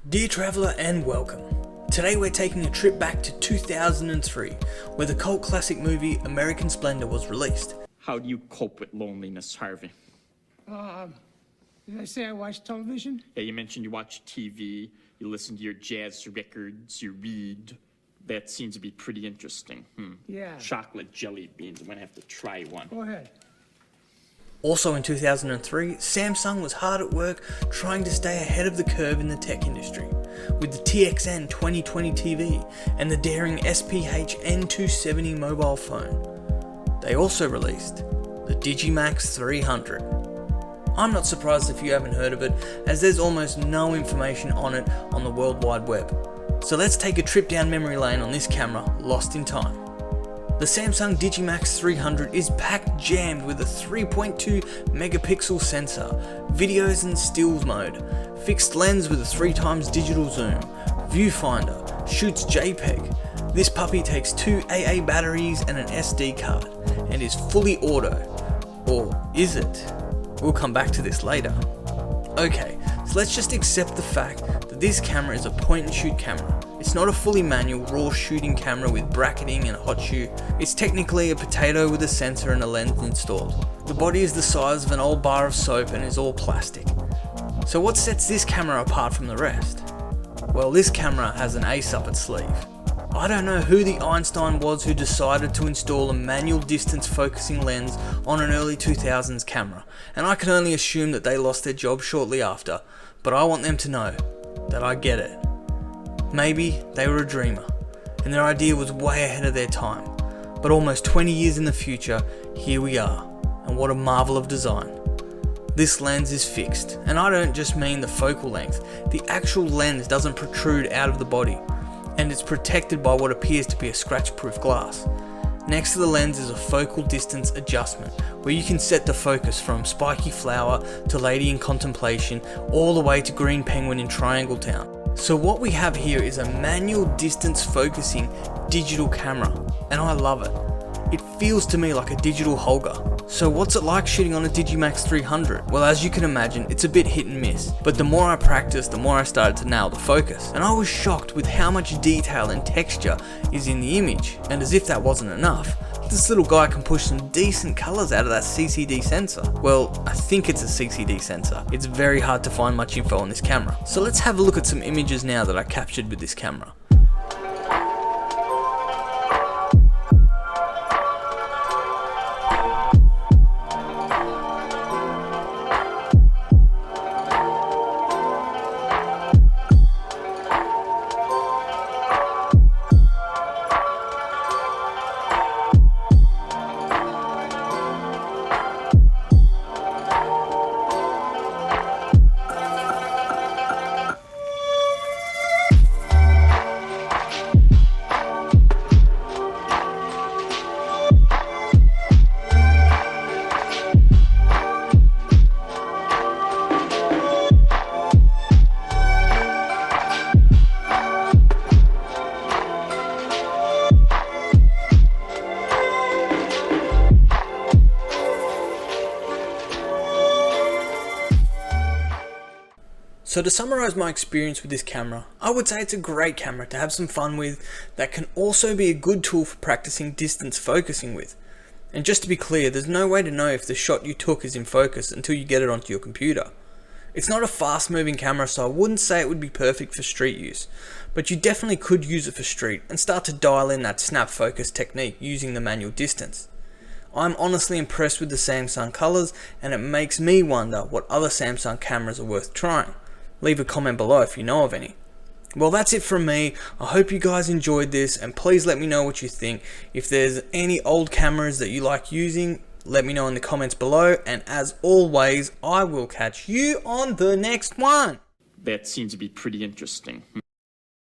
Dear traveller and welcome. Today we're taking a trip back to 2003 where the cult classic movie American Splendor was released. How do you cope with loneliness, Harvey? Did I say I watch television? Yeah, you mentioned you watch TV, you listen to your jazz records, you read. That seems to be pretty interesting. Yeah. Chocolate jelly beans, I'm gonna have to try one. Go ahead. Also in 2003, Samsung was hard at work trying to stay ahead of the curve in the tech industry, with the TXN 2020 TV and the daring SPH N270 mobile phone. They also released the digimax 300. I'm not surprised if you haven't heard of it, as there's almost no information on it on the World Wide Web. So let's take a trip down memory lane on this camera, lost in time. The Samsung Digimax 300 is packed jammed with a 3.2 megapixel sensor, videos and stills mode, fixed lens with a 3x digital zoom, viewfinder, shoots JPEG. This puppy takes 2 AA batteries and an SD card, and is fully auto. Or is it? We'll come back to this later. Okay, so let's just accept the fact that this camera is a point and shoot camera. It's not a fully manual raw shooting camera with bracketing and a hot shoe. It's technically a potato with a sensor and a lens installed. The body is the size of an old bar of soap and is all plastic. So what sets this camera apart from the rest? Well, this camera has an ace up its sleeve. I don't know who the Einstein was who decided to install a manual distance focusing lens on an early 2000s camera, and I can only assume that they lost their job shortly after, but I want them to know that I get it. Maybe they were a dreamer, and their idea was way ahead of their time, but almost 20 years in the future, here we are, and what a marvel of design. This lens is fixed, and I don't just mean the focal length, the actual lens doesn't protrude out of the body, and it's protected by what appears to be a scratch-proof glass. Next to the lens is a focal distance adjustment, where you can set the focus from Spiky Flower to Lady in Contemplation, all the way to Green Penguin in Triangle Town. So what we have here is a manual distance focusing digital camera, and I love it. It feels to me like a digital Holga. So what's it like shooting on a Digimax 300? Well, as you can imagine, it's a bit hit and miss, but the more I practiced, the more I started to nail the focus, and I was shocked with how much detail and texture is in the image. And as if that wasn't enough, this little guy can push some decent colours out of that CCD sensor. Well, I think it's a CCD sensor. It's very hard to find much info on this camera. So let's have a look at some images now that I captured with this camera. So to summarise my experience with this camera, I would say it's a great camera to have some fun with that can also be a good tool for practicing distance focusing with. And just to be clear, there's no way to know if the shot you took is in focus until you get it onto your computer. It's not a fast moving camera, so I wouldn't say it would be perfect for street use, but you definitely could use it for street and start to dial in that snap focus technique using the manual distance. I'm honestly impressed with the Samsung colours, and it makes me wonder what other Samsung cameras are worth trying. Leave a comment below if you know of any. Well, that's it from me. I hope you guys enjoyed this, and please let me know what you think. If there's any old cameras that you like using, let me know in the comments below, and as always, I will catch you on the next one. That seems to be pretty interesting.